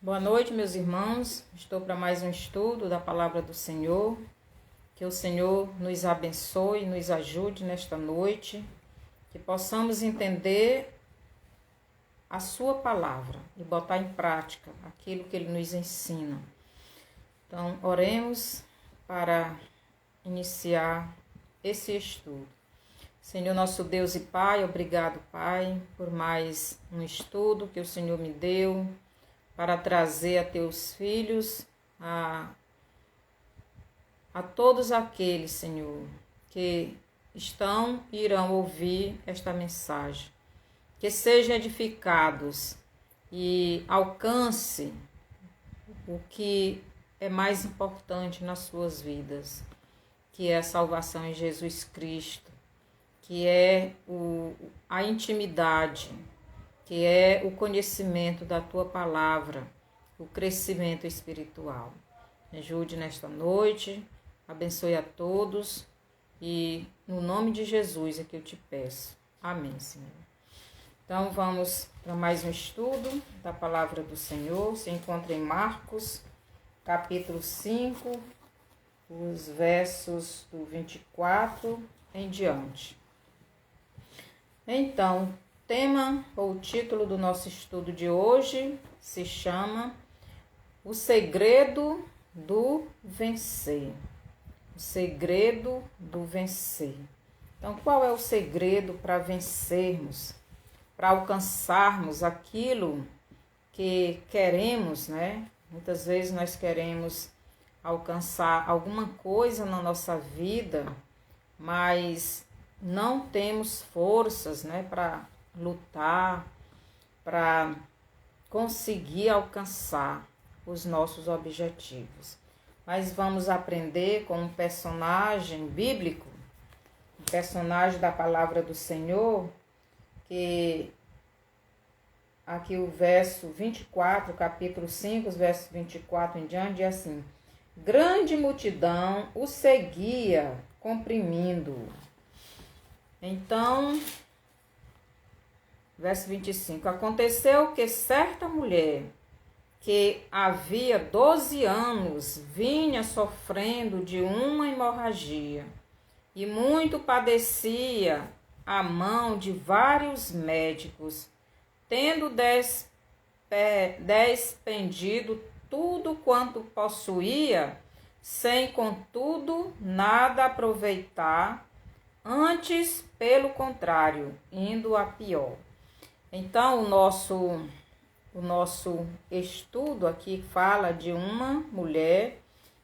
Boa noite, meus irmãos. Estou para mais um estudo da palavra do Senhor. Que o Senhor nos abençoe, nos ajude nesta noite, que possamos entender a sua palavra e botar em prática aquilo que ele nos ensina. Então, oremos para iniciar esse estudo. Senhor, nosso Deus e Pai, obrigado, Pai, por mais um estudo que o Senhor me deu para trazer a teus filhos, a todos aqueles, Senhor, que estão e irão ouvir esta mensagem. Que sejam edificados e alcance o que é mais importante nas suas vidas, que é a salvação em Jesus Cristo, que é a intimidade, que é o conhecimento da Tua Palavra, o crescimento espiritual. Me ajude nesta noite, abençoe a todos e no nome de Jesus é que eu te peço. Amém, Senhor. Então vamos para mais um estudo da Palavra do Senhor. Se encontra em Marcos, capítulo 5, os versos do 24 em diante. Então, tema ou título do nosso estudo de hoje se chama O Segredo do Vencer. O segredo do vencer. Então, qual é o segredo para vencermos, para alcançarmos aquilo que queremos, né? Muitas vezes nós queremos alcançar alguma coisa na nossa vida, mas não temos forças, né, para lutar, para conseguir alcançar os nossos objetivos. Mas vamos aprender com um personagem bíblico, um personagem da palavra do Senhor, que aqui o verso 24, capítulo 5, os versos 24 em diante, é assim: grande multidão o seguia, comprimindo-o. Então, verso 25, aconteceu que certa mulher, que havia 12 anos, vinha sofrendo de uma hemorragia, e muito padecia à mão de vários médicos, tendo despendido tudo quanto possuía, sem contudo nada aproveitar, antes, pelo contrário, indo a pior. Então, o nosso estudo aqui fala de uma mulher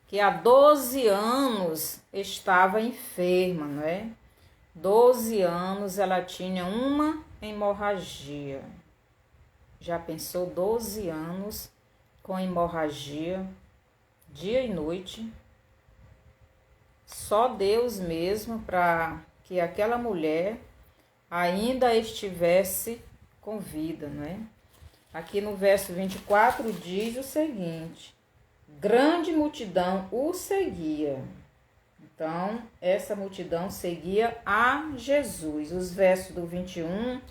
que há 12 anos estava enferma, não é? 12 anos ela tinha uma hemorragia. Já pensou 12 anos com hemorragia, dia e noite? Só Deus mesmo para que aquela mulher ainda estivesse com vida, não é? Aqui no verso 24 diz o seguinte: grande multidão o seguia. Então, essa multidão seguia a Jesus. Os versos do 21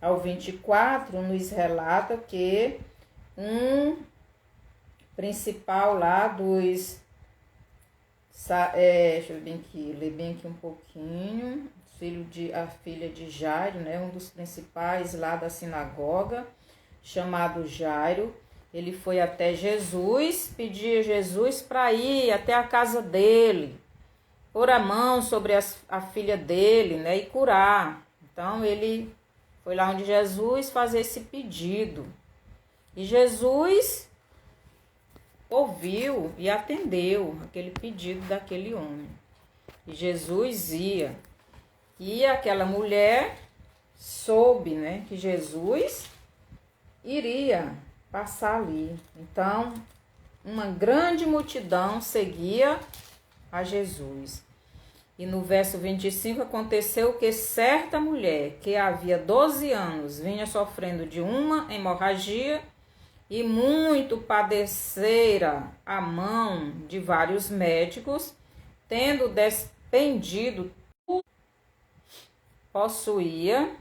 ao 24 nos relata que um principal lá dos... deixa eu ler bem aqui um pouquinho. A filha de Jairo, né, um dos principais lá da sinagoga, chamado Jairo, ele foi até Jesus, pedia a Jesus para ir até a casa dele, pôr a mão sobre a filha dele, né, e curar. Então ele foi lá onde Jesus fazer esse pedido. E Jesus ouviu e atendeu aquele pedido daquele homem. E Jesus ia. E aquela mulher soube, né, que Jesus iria passar ali. Então, uma grande multidão seguia a Jesus. E no verso 25, aconteceu que certa mulher, que havia 12 anos, vinha sofrendo de uma hemorragia e muito padecera à mão de vários médicos, tendo despendido tudo que possuía,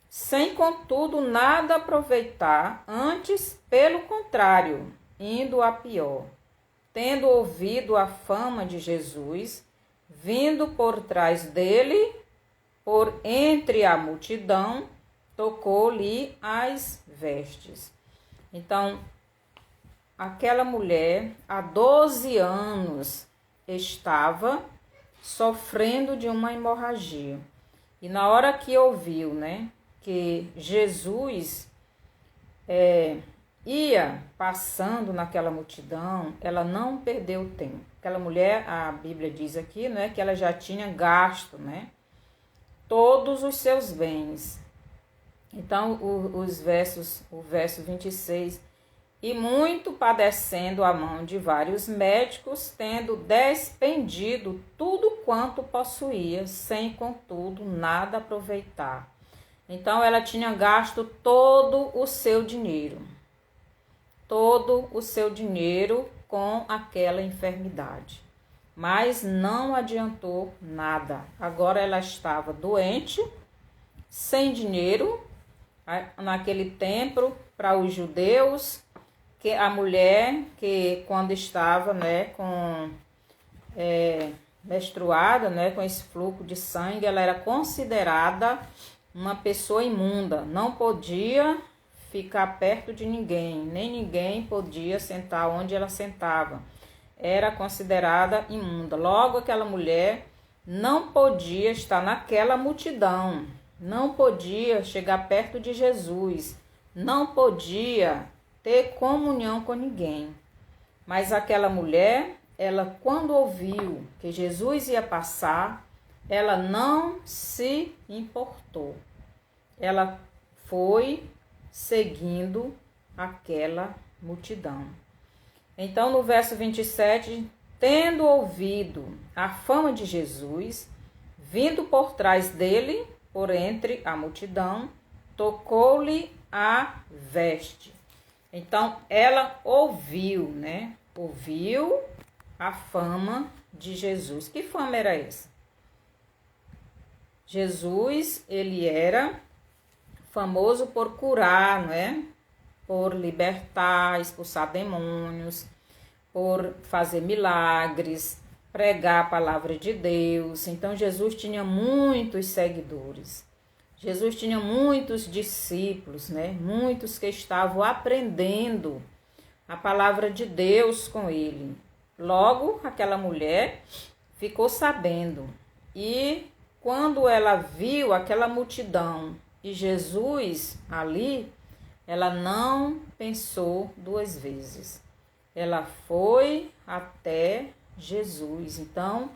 sem contudo nada aproveitar, antes, pelo contrário, indo a pior. Tendo ouvido a fama de Jesus, vindo por trás dele, por entre a multidão, tocou-lhe as vestes. Então, aquela mulher, há 12 anos, estava sofrendo de uma hemorragia. E na hora que ouviu, que Jesus ia passando naquela multidão, ela não perdeu tempo. Aquela mulher, a Bíblia diz aqui, que ela já tinha gasto, todos os seus bens. Então, o verso 26, e muito padecendo a mão de vários médicos, tendo despendido tudo quanto possuía, sem contudo nada aproveitar. Então, ela tinha gasto todo o seu dinheiro com aquela enfermidade. Mas não adiantou nada. Agora ela estava doente, sem dinheiro. Naquele tempo, para os judeus, que a mulher que quando estava menstruada, com esse fluxo de sangue, ela era considerada uma pessoa imunda, não podia ficar perto de ninguém, nem ninguém podia sentar onde ela sentava, era considerada imunda. Logo, aquela mulher não podia estar naquela multidão, não podia chegar perto de Jesus, não podia ter comunhão com ninguém. Mas aquela mulher, ela quando ouviu que Jesus ia passar, ela não se importou. Ela foi seguindo aquela multidão. Então, no verso 27, tendo ouvido a fama de Jesus, vindo por trás dele, por entre a multidão, tocou-lhe a veste. Então, ela ouviu, Ouviu a fama de Jesus. Que fama era essa? Jesus, ele era famoso por curar, Por libertar, expulsar demônios, por fazer milagres, pregar a palavra de Deus. Então, Jesus tinha muitos seguidores. Jesus tinha muitos discípulos, Muitos que estavam aprendendo a palavra de Deus com ele. Logo, aquela mulher ficou sabendo. E quando ela viu aquela multidão e Jesus ali, ela não pensou duas vezes. Ela foi até Jesus. Então,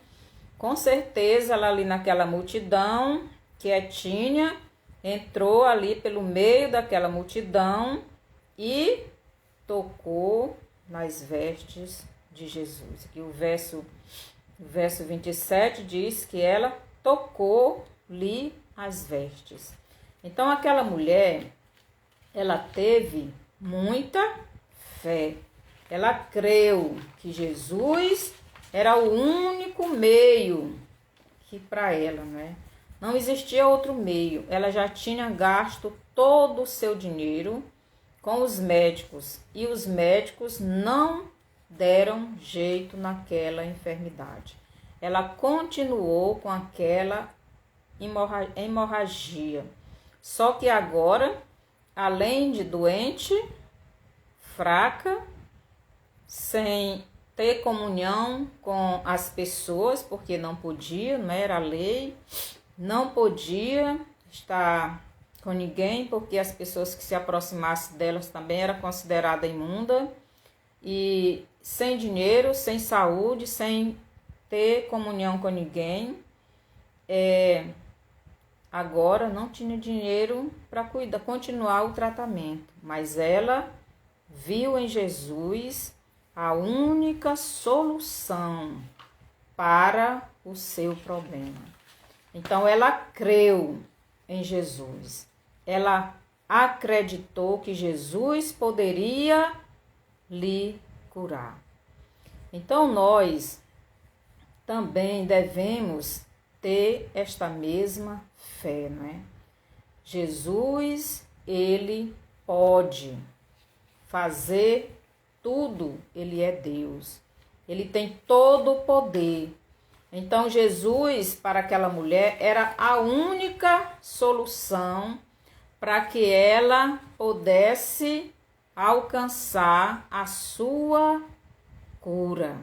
com certeza, ela ali naquela multidão, quietinha, entrou ali pelo meio daquela multidão e tocou nas vestes de Jesus. Aqui o verso 27 diz que ela tocou-lhe as vestes. Então, aquela mulher, ela teve muita fé. Ela creu que Jesus era o único meio que para ela, Não existia outro meio. Ela já tinha gasto todo o seu dinheiro com os médicos e os médicos não deram jeito naquela enfermidade. Ela continuou com aquela hemorragia. Só que agora, além de doente, fraca, sem ter comunhão com as pessoas, porque não podia, era lei, não podia estar com ninguém, porque as pessoas que se aproximassem delas também era considerada imunda, e sem dinheiro, sem saúde, sem ter comunhão com ninguém, agora não tinha dinheiro para continuar o tratamento, mas ela viu em Jesus a única solução para o seu problema. Então, ela creu em Jesus. Ela acreditou que Jesus poderia lhe curar. Então, nós também devemos ter esta mesma fé, Jesus, ele pode fazer tudo, ele é Deus. Ele tem todo o poder. Então, Jesus, para aquela mulher, era a única solução para que ela pudesse alcançar a sua cura.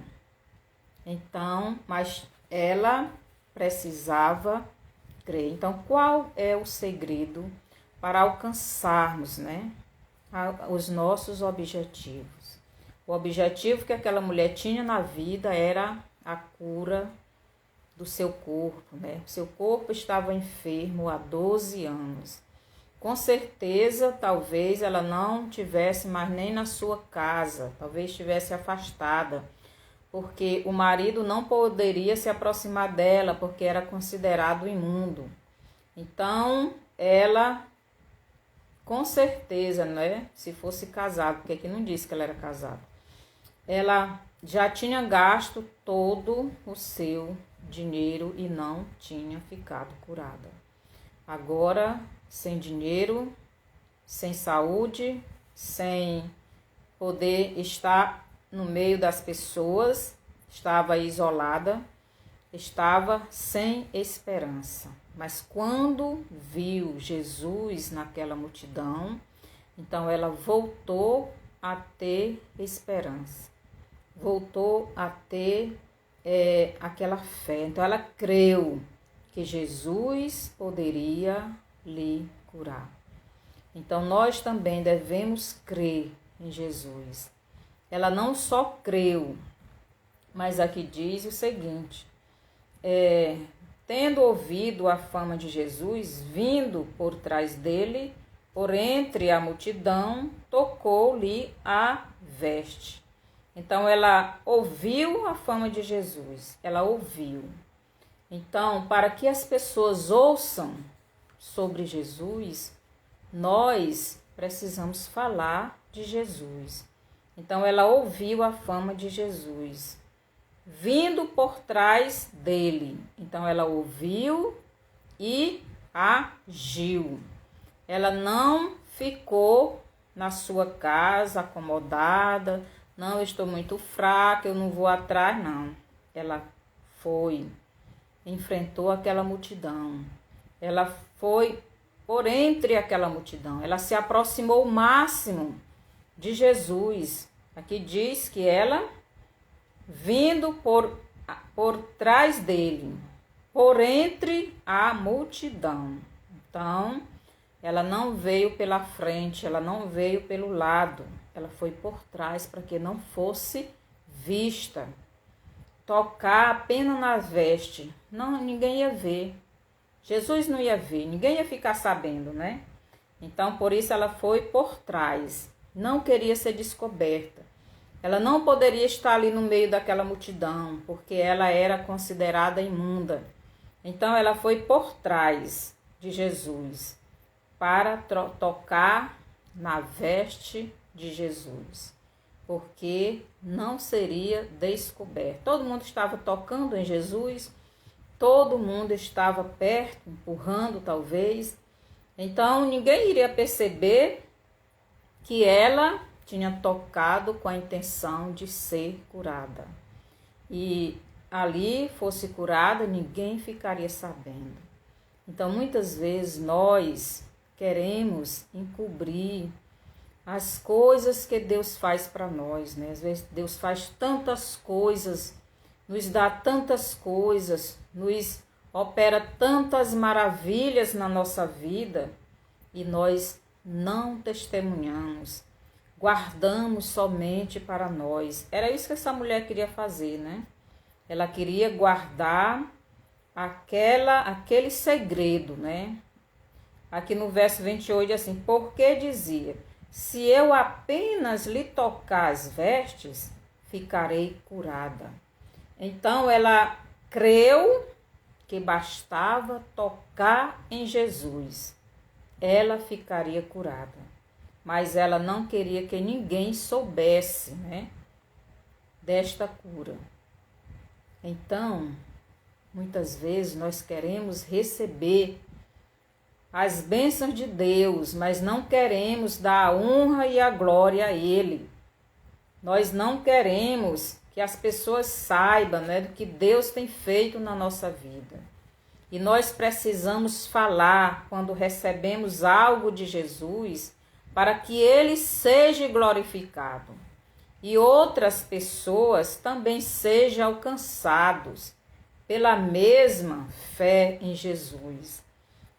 Então, mas ela precisava crer. Então, qual é o segredo para alcançarmos, né, os nossos objetivos? O objetivo que aquela mulher tinha na vida era a cura do seu corpo, né? Seu corpo estava enfermo há 12 anos. Com certeza, talvez ela não tivesse mais nem na sua casa, talvez estivesse afastada, porque o marido não poderia se aproximar dela, porque era considerado imundo. Então, ela, com certeza, né, se fosse casada, porque aqui não disse que ela era casada, ela já tinha gasto todo o seu dinheiro e não tinha ficado curada. Agora, sem dinheiro, sem saúde, sem poder estar no meio das pessoas, estava isolada, estava sem esperança. Mas quando viu Jesus naquela multidão, então ela voltou a ter esperança, voltou a ter aquela fé. Então ela creu que Jesus poderia lhe curar. Então nós também devemos crer em Jesus. Ela não só creu, mas aqui diz o seguinte: tendo ouvido a fama de Jesus, vindo por trás dele, por entre a multidão, tocou-lhe a veste. Então ela ouviu a fama de Jesus, ela ouviu. Então, para que as pessoas ouçam sobre Jesus, nós precisamos falar de Jesus. Então ela ouviu a fama de Jesus, vindo por trás dele. Então ela ouviu e agiu. Ela não ficou na sua casa acomodada, não, eu estou muito fraca, eu não vou atrás, não. Ela foi, enfrentou aquela multidão. Ela foi por entre aquela multidão. Ela se aproximou o máximo de Jesus. Aqui diz que ela, vindo por trás dele, por entre a multidão. Então, ela não veio pela frente, ela não veio pelo lado. Ela foi por trás para que não fosse vista. Tocar apenas na veste. Não, ninguém ia ver. Jesus não ia ver, ninguém ia ficar sabendo, né? Então, por isso ela foi por trás. Não queria ser descoberta. Ela não poderia estar ali no meio daquela multidão, porque ela era considerada imunda. Então, ela foi por trás de Jesus para tocar na veste de Jesus, porque não seria descoberto. Todo mundo estava tocando em Jesus, todo mundo estava perto, empurrando talvez. Então ninguém iria perceber que ela tinha tocado com a intenção de ser curada. E ali fosse curada, ninguém ficaria sabendo. Então muitas vezes nós queremos encobrir as coisas que Deus faz para nós, né? Às vezes Deus faz tantas coisas, nos dá tantas coisas, nos opera tantas maravilhas na nossa vida e nós não testemunhamos, guardamos somente para nós. Era isso que essa mulher queria fazer, né? Ela queria guardar aquele segredo, né? Aqui no verso 28 assim: porque dizia, se eu apenas lhe tocar as vestes, ficarei curada. Então ela creu que bastava tocar em Jesus, ela ficaria curada. Mas ela não queria que ninguém soubesse, né, desta cura. Então, muitas vezes nós queremos receber as bênçãos de Deus, mas não queremos dar a honra e a glória a Ele. Nós não queremos que as pessoas saibam, né, do que Deus tem feito na nossa vida. E nós precisamos falar quando recebemos algo de Jesus para que Ele seja glorificado e outras pessoas também sejam alcançados pela mesma fé em Jesus.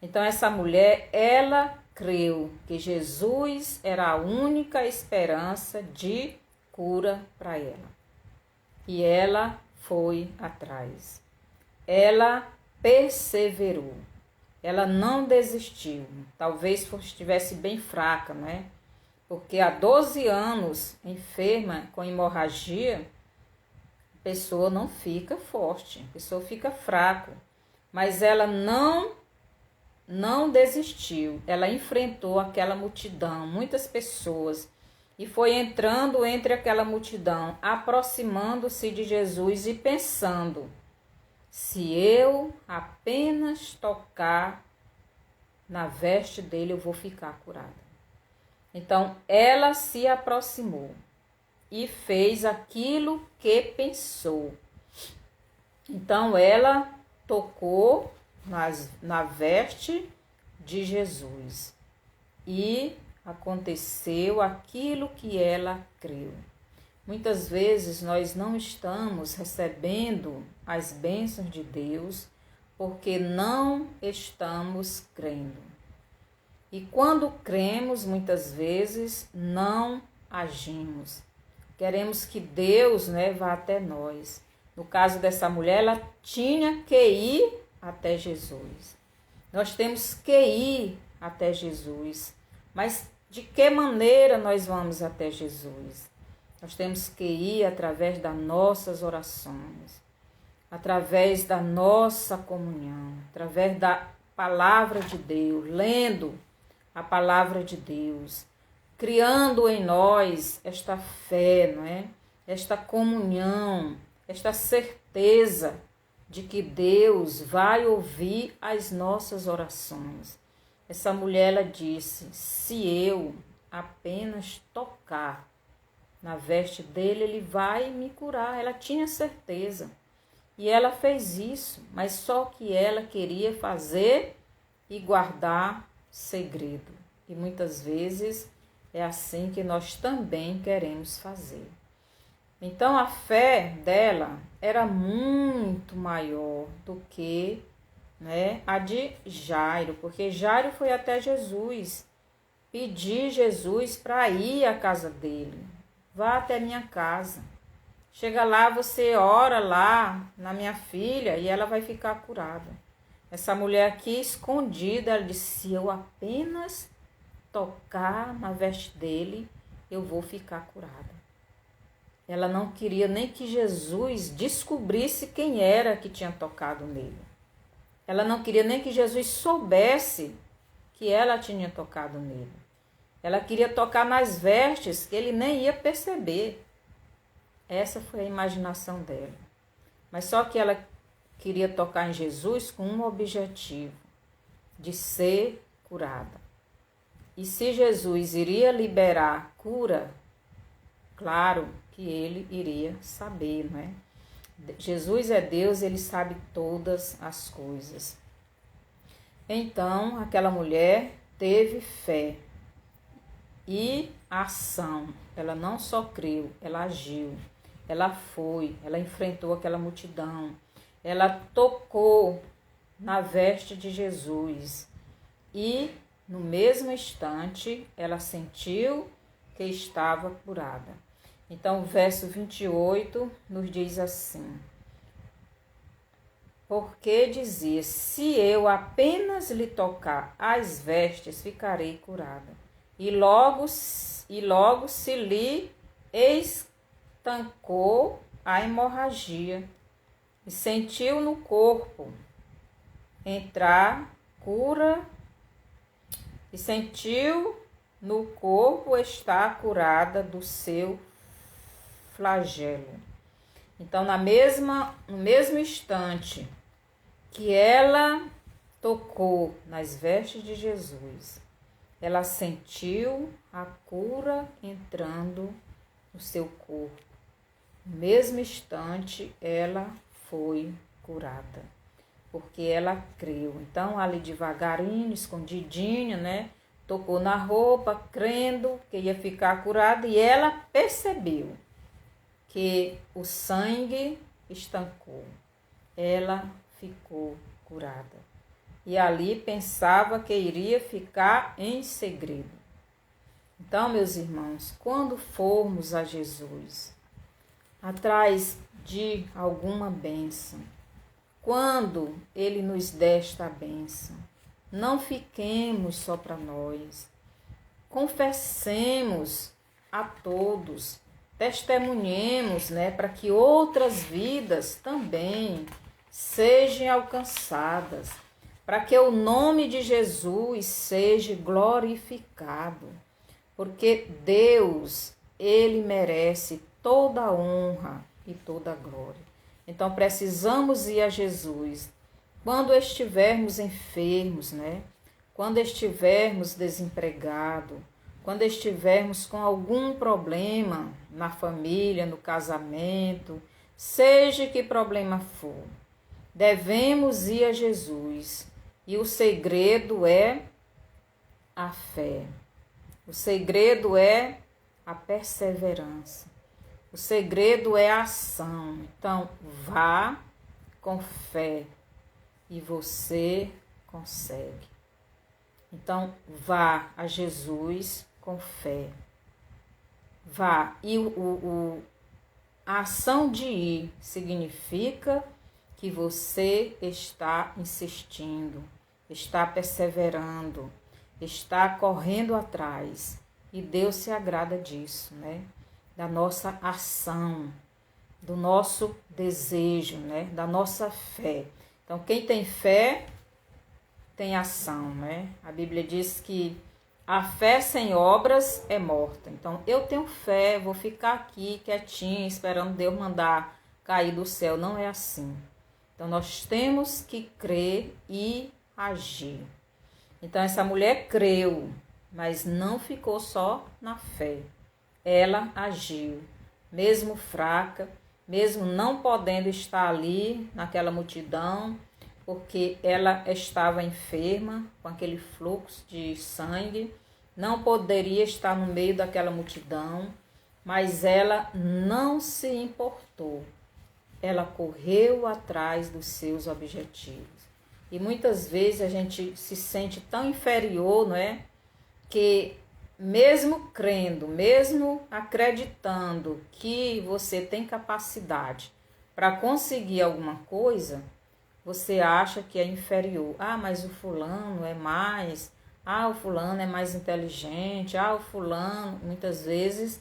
Então essa mulher, ela creu que Jesus era a única esperança de cura para ela. E ela foi atrás. Ela perseverou. Ela não desistiu. Talvez estivesse bem fraca, né? Porque há 12 anos enferma com hemorragia, a pessoa não fica forte, a pessoa fica fraca. Mas ela não desistiu. Ela enfrentou aquela multidão, muitas pessoas, e foi entrando entre aquela multidão, aproximando-se de Jesus e pensando: se eu apenas tocar na veste dele, eu vou ficar curada. Então, ela se aproximou e fez aquilo que pensou. Então, ela tocou na veste de Jesus e aconteceu aquilo que ela creu. Muitas vezes nós não estamos recebendo as bênçãos de Deus porque não estamos crendo. E quando cremos, muitas vezes não agimos. Queremos que Deus, né, vá até nós. No caso dessa mulher, ela tinha que ir até Jesus. Nós temos que ir até Jesus. Mas de que maneira nós vamos até Jesus? Nós temos que ir através das nossas orações, através da nossa comunhão, através da palavra de Deus, lendo a palavra de Deus, criando em nós esta fé, não é? Esta comunhão, esta certeza de que Deus vai ouvir as nossas orações. Essa mulher, ela disse: se eu apenas tocar na veste dele, ele vai me curar. Ela tinha certeza. E ela fez isso, mas só que ela queria fazer e guardar segredo. E muitas vezes é assim que nós também queremos fazer. Então a fé dela era muito maior do que, né, a de Jairo, porque Jairo foi até Jesus, pedir Jesus para ir à casa dele. Vá até minha casa. Chega lá, você ora lá na minha filha e ela vai ficar curada. Essa mulher aqui, escondida, ela disse: se eu apenas tocar na veste dele, eu vou ficar curada. Ela não queria nem que Jesus descobrisse quem era que tinha tocado nele. Ela não queria nem que Jesus soubesse que ela tinha tocado nele. Ela queria tocar nas vestes que ele nem ia perceber. Essa foi a imaginação dela. Mas só que ela queria tocar em Jesus com um objetivo: de ser curada. E se Jesus iria liberar cura, claro que ele iria saber, não é? Jesus é Deus, ele sabe todas as coisas. Então, aquela mulher teve fé e ação. Ela não só creu, ela agiu. Ela foi, ela enfrentou aquela multidão. Ela tocou na veste de Jesus. E, no mesmo instante, ela sentiu que estava curada. Então, o verso 28 nos diz assim: porque dizia: se eu apenas lhe tocar as vestes, ficarei curada. E logo se lhe estancou a hemorragia e sentiu no corpo entrar cura, e sentiu no corpo estar curada do seu flagelo. Então, no mesmo instante que ela tocou nas vestes de Jesus, ela sentiu a cura entrando no seu corpo. No mesmo instante, ela foi curada, porque ela creu. Então, ali devagarinho, escondidinho, né? Tocou na roupa, crendo que ia ficar curada, e ela percebeu que o sangue estancou. Ela ficou curada. E ali pensava que iria ficar em segredo. Então, meus irmãos, quando formos a Jesus, atrás de alguma bênção, quando Ele nos der esta bênção, não fiquemos só para nós. Confessemos a todos, testemunhemos, né, para que outras vidas também sejam alcançadas, para que o nome de Jesus seja glorificado, porque Deus, Ele merece toda a honra e toda a glória. Então precisamos ir a Jesus quando estivermos enfermos, né? Quando estivermos desempregados, quando estivermos com algum problema na família, no casamento, seja que problema for, devemos ir a Jesus. E o segredo é a fé. O segredo é a perseverança. O segredo é a ação. Então, vá com fé e você consegue. Então, vá a Jesus com fé. Vá. E a ação de ir significa que você está insistindo, está perseverando, está correndo atrás. E Deus se agrada disso, né? Da nossa ação, do nosso desejo, né? Da nossa fé. Então, quem tem fé, tem ação, né? A Bíblia diz que a fé sem obras é morta. Então, eu tenho fé, vou ficar aqui quietinho, esperando Deus mandar cair do céu. Não é assim. Então, nós temos que crer e agir. Então, essa mulher creu, mas não ficou só na fé. Ela agiu, mesmo fraca, mesmo não podendo estar ali naquela multidão, porque ela estava enferma com aquele fluxo de sangue, não poderia estar no meio daquela multidão, mas ela não se importou. Ela correu atrás dos seus objetivos. E muitas vezes a gente se sente tão inferior, não é? Que mesmo crendo, mesmo acreditando que você tem capacidade para conseguir alguma coisa, você acha que é inferior. Ah, mas o fulano é mais. Ah, o fulano é mais inteligente. Ah, o fulano. Muitas vezes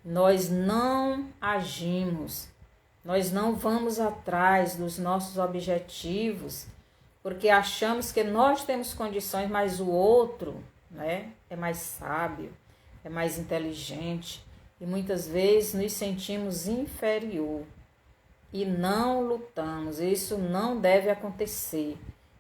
nós não agimos. Nós não vamos atrás dos nossos objetivos, porque achamos que nós temos condições, mas o outro, né, é mais sábio, é mais inteligente. E muitas vezes nos sentimos inferior e não lutamos. Isso não deve acontecer,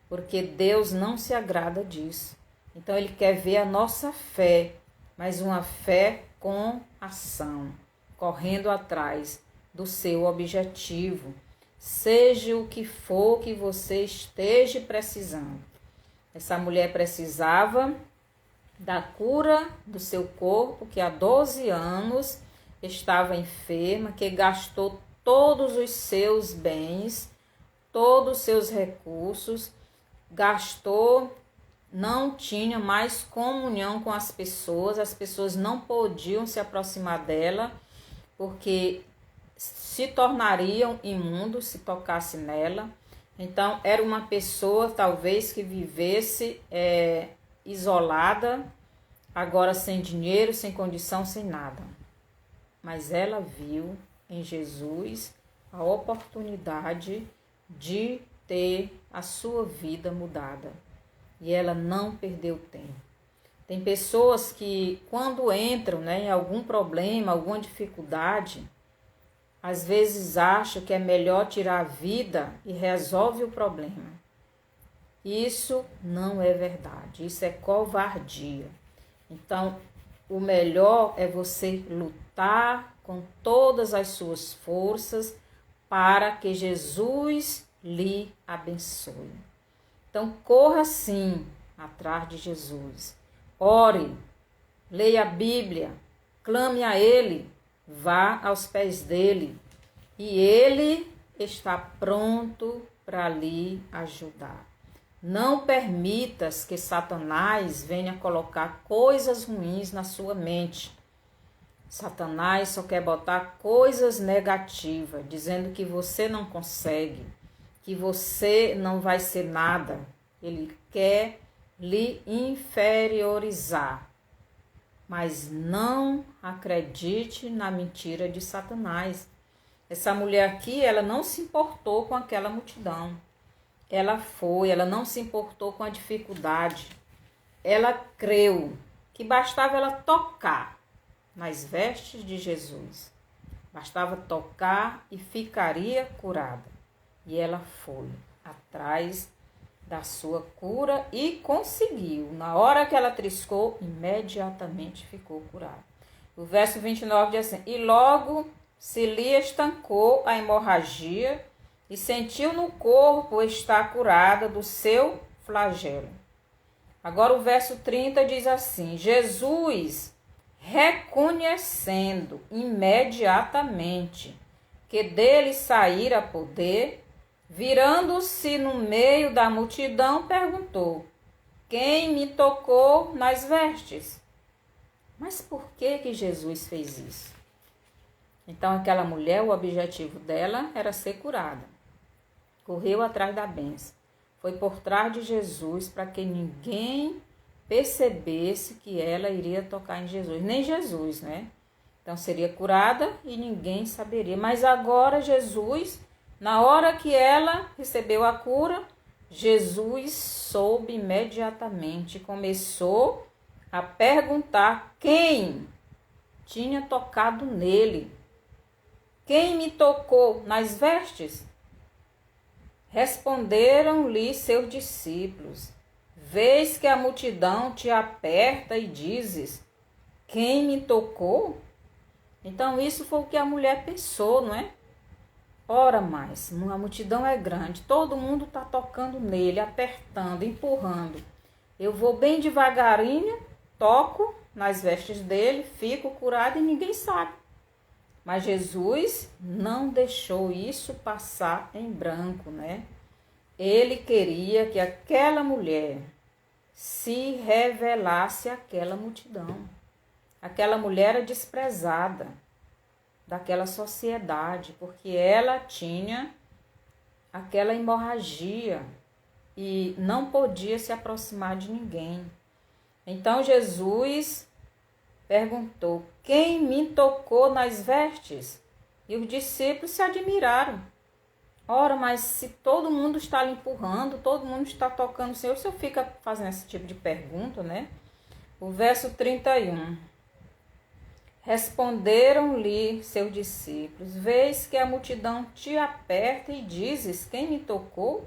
porque Deus não se agrada disso. Então Ele quer ver a nossa fé, mas uma fé com ação, correndo atrás do seu objetivo, seja o que for que você esteja precisando. Essa mulher precisava da cura do seu corpo, que há 12 anos estava enferma, que gastou todos os seus bens, todos os seus recursos, gastou, não tinha mais comunhão com as pessoas não podiam se aproximar dela, porque se tornariam imundos se tocasse nela. Então, era uma pessoa talvez que vivesse isolada, agora sem dinheiro, sem condição, sem nada. Mas ela viu em Jesus a oportunidade de ter a sua vida mudada. E ela não perdeu tempo. Tem pessoas que, quando entram, né, em algum problema, alguma dificuldade, às vezes acham que é melhor tirar a vida e resolve o problema. Isso não é verdade, isso é covardia. Então, o melhor é você lutar com todas as suas forças para que Jesus lhe abençoe. Então, corra sim atrás de Jesus. Ore, leia a Bíblia, clame a Ele, vá aos pés dele e Ele está pronto para lhe ajudar. Não permitas que Satanás venha colocar coisas ruins na sua mente. Satanás só quer botar coisas negativas, dizendo que você não consegue, que você não vai ser nada. Ele quer lhe inferiorizar. Mas não acredite na mentira de Satanás. Essa mulher aqui, ela não se importou com aquela multidão. Ela não se importou com a dificuldade. Ela creu que bastava ela tocar nas vestes de Jesus. Bastava tocar e ficaria curada. E ela foi atrás da sua cura e conseguiu. Na hora que ela triscou, imediatamente ficou curada. O verso 29 diz assim: e logo se lhe estancou a hemorragia e sentiu no corpo estar curada do seu flagelo. Agora o verso 30 diz assim: Jesus, reconhecendo imediatamente que dele saíra poder, virando-se no meio da multidão, perguntou: quem me tocou nas vestes? Mas por que Jesus fez isso? Então aquela mulher, o objetivo dela era ser curada. Correu atrás da bênção. Foi por trás de Jesus para que ninguém percebesse que ela iria tocar em Jesus. Nem Jesus, né? Então seria curada e ninguém saberia. Mas agora Jesus, na hora que ela recebeu a cura, Jesus soube imediatamente. Começou a perguntar quem tinha tocado nele. Quem me tocou nas vestes? Responderam-lhe seus discípulos: vês que a multidão te aperta e dizes: quem me tocou? Então isso foi o que a mulher pensou, não é? Ora mais, a multidão é grande, todo mundo está tocando nele, apertando, empurrando. Eu vou bem devagarinho, toco nas vestes dele, fico curada e ninguém sabe. Mas Jesus não deixou isso passar em branco, né? Ele queria que aquela mulher se revelasse àquela multidão. Aquela mulher era desprezada daquela sociedade, porque ela tinha aquela hemorragia e não podia se aproximar de ninguém. Então Jesus perguntou: quem me tocou nas vestes? E os discípulos se admiraram. Ora, mas se todo mundo está lhe empurrando, todo mundo está tocando o Senhor, o Senhor fica fazendo esse tipo de pergunta, né? O verso 31. Responderam-lhe seus discípulos: vês que a multidão te aperta e dizes: quem me tocou?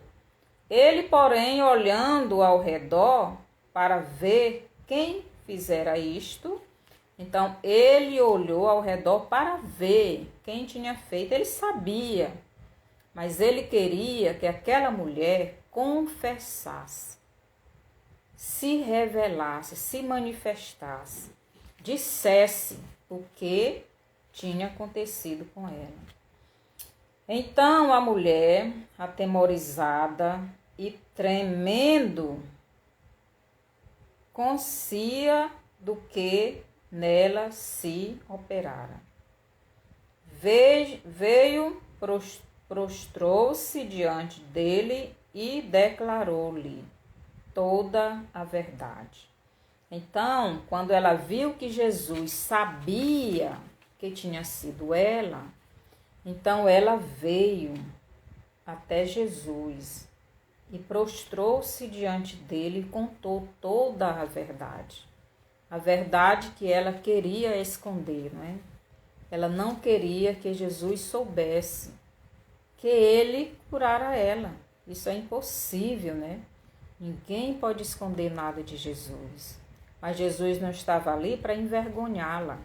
Ele, porém, olhando ao redor para ver quem fizera isto, então ele olhou ao redor para ver quem tinha feito. Ele sabia, mas ele queria que aquela mulher confessasse, se revelasse, se manifestasse, dissesse o que tinha acontecido com ela. Então a mulher, atemorizada e tremendo, conscia do que nela se operara. Veio, prostrou-se diante dele e declarou-lhe toda a verdade. Então, quando ela viu que Jesus sabia que tinha sido ela, então ela veio até Jesus e prostrou-se diante dele e contou toda a verdade. A verdade que ela queria esconder, não é? Ela não queria que Jesus soubesse que ele curara ela. Isso é impossível, né? Ninguém pode esconder nada de Jesus. Mas Jesus não estava ali para envergonhá-la.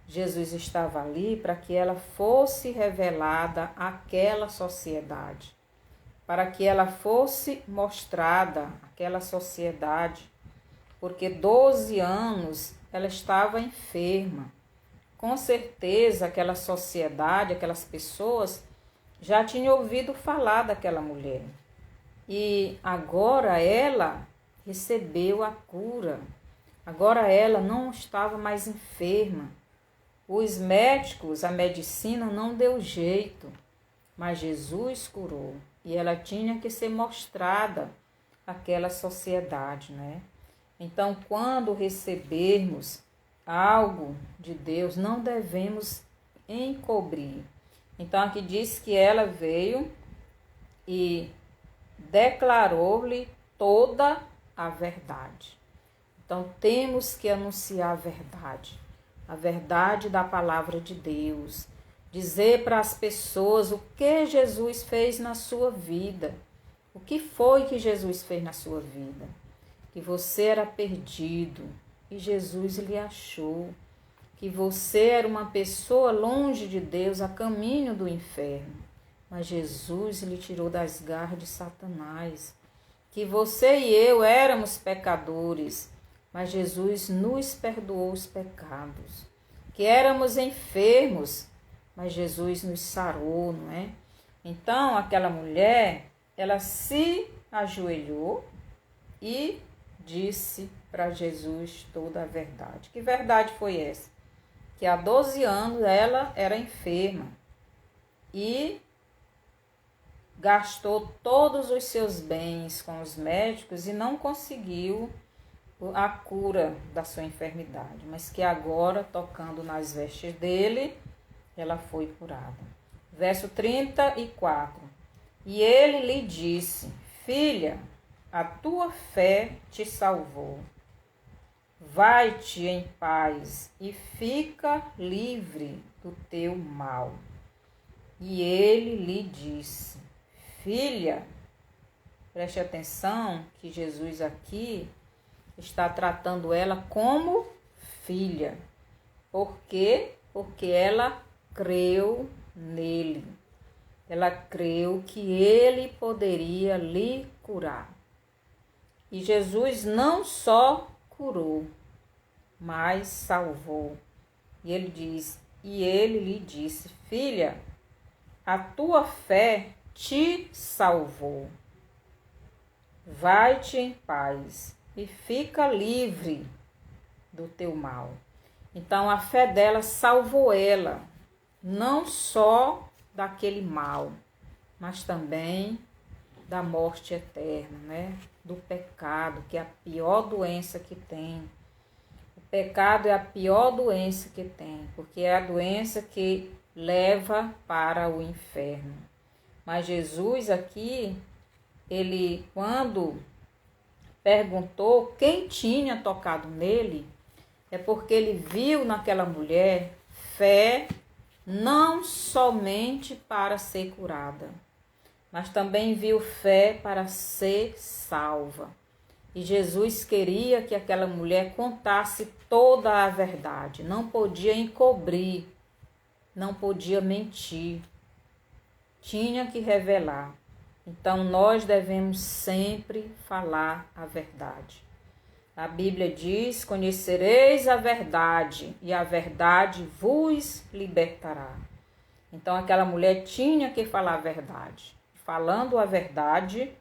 Jesus estava ali para que ela fosse revelada àquela sociedade, para que ela fosse mostrada àquela sociedade, porque 12 anos ela estava enferma. Com certeza aquela sociedade, aquelas pessoas já tinham ouvido falar daquela mulher. E agora ela recebeu a cura. Agora ela não estava mais enferma. Os médicos, a medicina não deu jeito, mas Jesus curou. E ela tinha que ser mostrada àquela sociedade, né? Então, quando recebermos algo de Deus, não devemos encobrir. Então, aqui diz que ela veio e declarou-lhe toda a verdade. Então, temos que anunciar a verdade da palavra de Deus, dizer para as pessoas o que Jesus fez na sua vida, o que foi que Jesus fez na sua vida, que você era perdido e Jesus lhe achou, que você era uma pessoa longe de Deus, a caminho do inferno, mas Jesus lhe tirou das garras de Satanás, que você e eu éramos pecadores, mas Jesus nos perdoou os pecados, que éramos enfermos, mas Jesus nos sarou, não é? Então, aquela mulher, ela se ajoelhou e disse para Jesus toda a verdade. Que verdade foi essa? Que há 12 anos ela era enferma e gastou todos os seus bens com os médicos e não conseguiu a cura da sua enfermidade, mas que agora, tocando nas vestes dele, ela foi curada. Verso 34. E ele lhe disse: Filha, a tua fé te salvou. Vai-te em paz e fica livre do teu mal. E ele lhe disse: Filha, preste atenção que Jesus aqui está tratando ela como filha. Por quê? Porque ela creu nele. Ela creu que ele poderia lhe curar. E Jesus não só curou, mas salvou. E ele lhe disse: Filha, a tua fé te salvou. Vai-te em paz e fica livre do teu mal. Então a fé dela salvou ela, não só daquele mal, mas também da morte eterna, né? Do pecado, que é a pior doença que tem. O pecado é a pior doença que tem, porque é a doença que leva para o inferno. Mas Jesus aqui, ele quando perguntou quem tinha tocado nele, é porque ele viu naquela mulher fé não somente para ser curada, mas também viu fé para ser salva. E Jesus queria que aquela mulher contasse toda a verdade, não podia encobrir, não podia mentir, tinha que revelar. Então nós devemos sempre falar a verdade. A Bíblia diz: conhecereis a verdade e a verdade vos libertará. Então aquela mulher tinha que falar a verdade. Falando a verdade,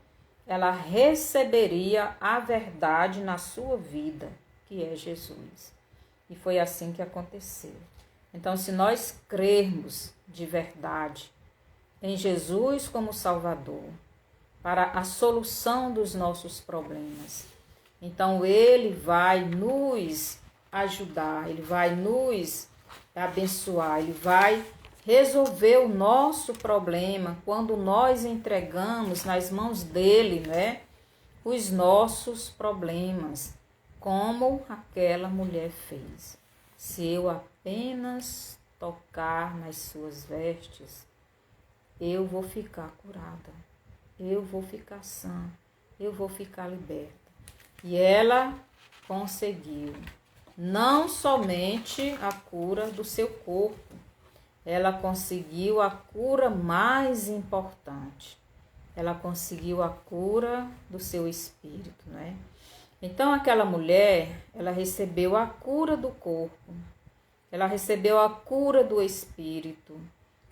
ela receberia a verdade na sua vida, que é Jesus. E foi assim que aconteceu. Então, se nós crermos de verdade em Jesus como Salvador, para a solução dos nossos problemas, então ele vai nos ajudar, ele vai nos abençoar, ele vai resolver o nosso problema quando nós entregamos nas mãos dele, né, os nossos problemas, como aquela mulher fez. Se eu apenas tocar nas suas vestes, eu vou ficar curada, eu vou ficar sã, eu vou ficar liberta. E ela conseguiu não somente a cura do seu corpo, ela conseguiu a cura mais importante. Ela conseguiu a cura do seu espírito, né? Então aquela mulher, ela recebeu a cura do corpo, ela recebeu a cura do espírito,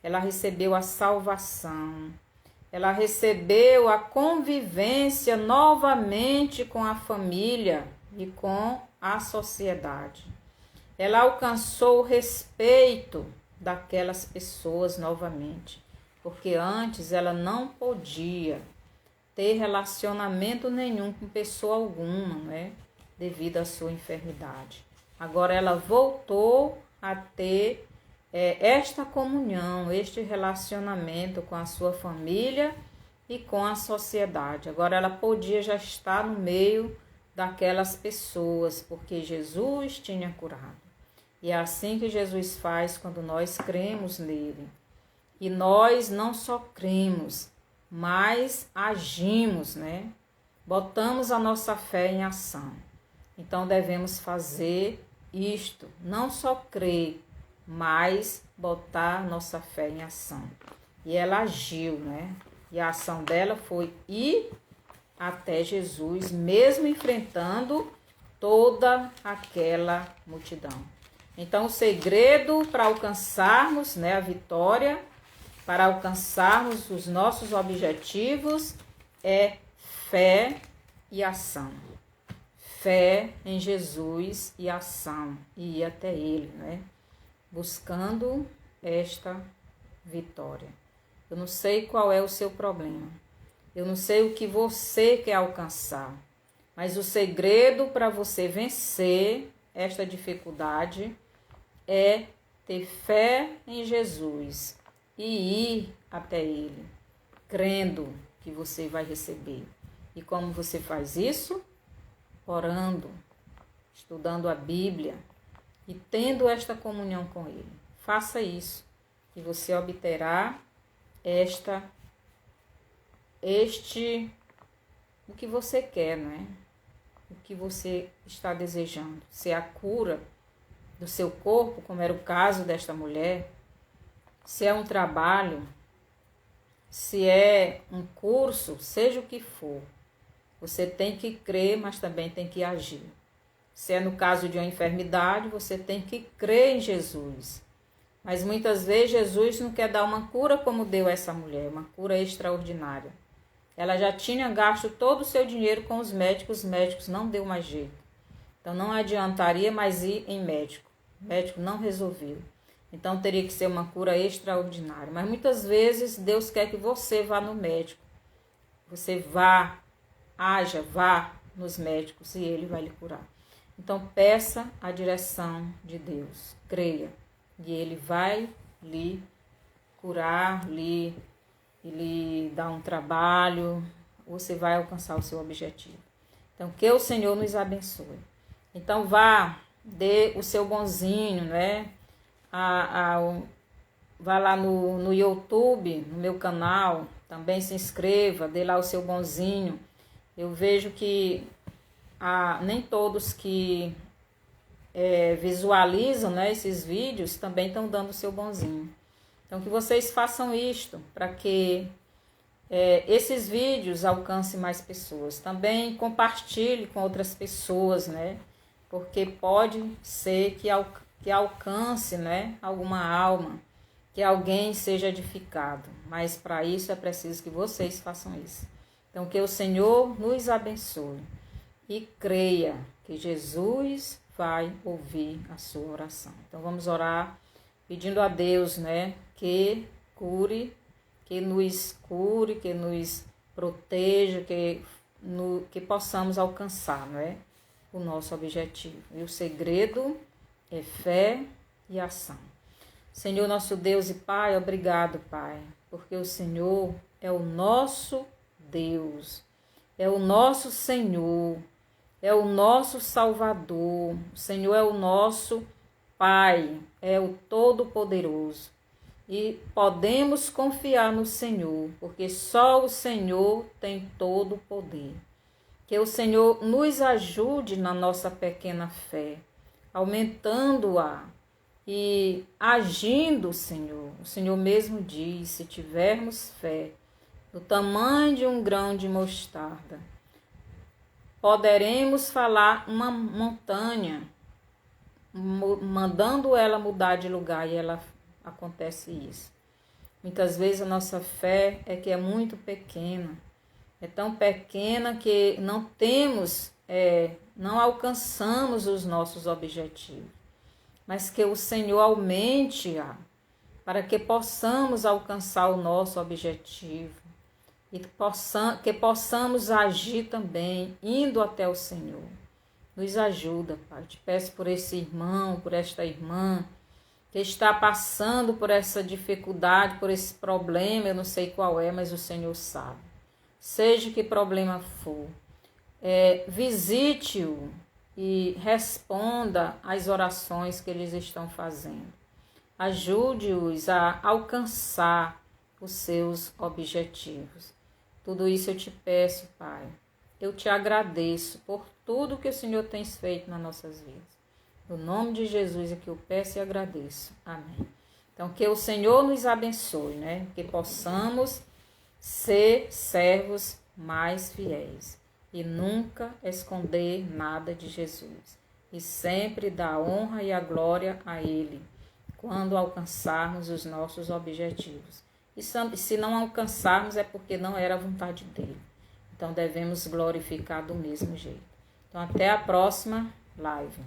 ela recebeu a salvação, ela recebeu a convivência novamente com a família e com a sociedade. Ela alcançou o respeito daquelas pessoas novamente, porque antes ela não podia ter relacionamento nenhum com pessoa alguma, né? Devido à sua enfermidade. Agora ela voltou a ter esta comunhão, este relacionamento com a sua família e com a sociedade. Agora ela podia já estar no meio daquelas pessoas, porque Jesus tinha curado. E é assim que Jesus faz quando nós cremos nele. E nós não só cremos, mas agimos, né? Botamos a nossa fé em ação. Então devemos fazer isto, não só crer, mas botar nossa fé em ação. E ela agiu, né? E a ação dela foi ir até Jesus, mesmo enfrentando toda aquela multidão. Então o segredo para alcançarmos, né, a vitória, para alcançarmos os nossos objetivos é fé e ação. Fé em Jesus e ação, e ir até Ele, né? Buscando esta vitória. Eu não sei qual é o seu problema. Eu não sei o que você quer alcançar. Mas o segredo para você vencer esta dificuldade é ter fé em Jesus e ir até Ele, crendo que você vai receber. E como você faz isso? Orando, estudando a Bíblia e tendo esta comunhão com Ele. Faça isso, que você obterá o que você quer, né? O que você está desejando. Se é a cura do seu corpo, como era o caso desta mulher, se é um trabalho, se é um curso, seja o que for, você tem que crer, mas também tem que agir. Se é no caso de uma enfermidade, você tem que crer em Jesus. Mas muitas vezes Jesus não quer dar uma cura como deu essa mulher, uma cura extraordinária. Ela já tinha gasto todo o seu dinheiro com os médicos não deu mais jeito. Então não adiantaria mais ir em médico. O médico não resolveu. Então teria que ser uma cura extraordinária. Mas muitas vezes Deus quer que você vá no médico. Você vá nos médicos e Ele vai lhe curar. Então peça a direção de Deus. Creia. E Ele vai lhe curar, lhe dar um trabalho. Você vai alcançar o seu objetivo. Então que o Senhor nos abençoe. Então vá, dê o seu bonzinho, né? Vá lá no YouTube, no meu canal, também se inscreva, dê lá o seu bonzinho. Eu vejo que nem todos que visualizam, né, esses vídeos também estão dando o seu bonzinho. Então que vocês façam isto para que esses vídeos alcancem mais pessoas. Também compartilhe com outras pessoas, né? Porque pode ser que alcance, né, alguma alma, que alguém seja edificado. Mas para isso é preciso que vocês façam isso. Então que o Senhor nos abençoe e creia que Jesus vai ouvir a sua oração. Então vamos orar pedindo a Deus, né, que nos cure, que nos proteja, que possamos alcançar, né, o nosso objetivo. E o segredo é fé e ação. Senhor, nosso Deus e Pai, obrigado, Pai, porque o Senhor é o nosso Deus, é o nosso Senhor, é o nosso Salvador. O Senhor é o nosso Pai, é o Todo-Poderoso. E podemos confiar no Senhor, porque só o Senhor tem todo o poder. Que o Senhor nos ajude na nossa pequena fé, aumentando-a e agindo, Senhor. O Senhor mesmo diz, se tivermos fé do tamanho de um grão de mostarda, poderemos falar uma montanha, mandando ela mudar de lugar, e ela acontece isso. Muitas vezes a nossa fé é que é muito pequena, é tão pequena que não alcançamos os nossos objetivos, mas que o Senhor aumente-a para que possamos alcançar o nosso objetivo e que possamos agir também indo até o Senhor. Nos ajuda, Pai. Te peço por esse irmão, por esta irmã que está passando por essa dificuldade, por esse problema, eu não sei qual é, mas o Senhor sabe. Seja que problema for, visite-o e responda às orações que eles estão fazendo. Ajude-os a alcançar os seus objetivos. Tudo isso eu te peço, Pai. Eu te agradeço por tudo que o Senhor tem feito nas nossas vidas. No nome de Jesus é que eu peço e agradeço. Amém. Então, que o Senhor nos abençoe, né? Que possamos ser servos mais fiéis e nunca esconder nada de Jesus. E sempre dar a honra e a glória a Ele quando alcançarmos os nossos objetivos. E se não alcançarmos é porque não era a vontade dEle. Então, devemos glorificar do mesmo jeito. Então, até a próxima live.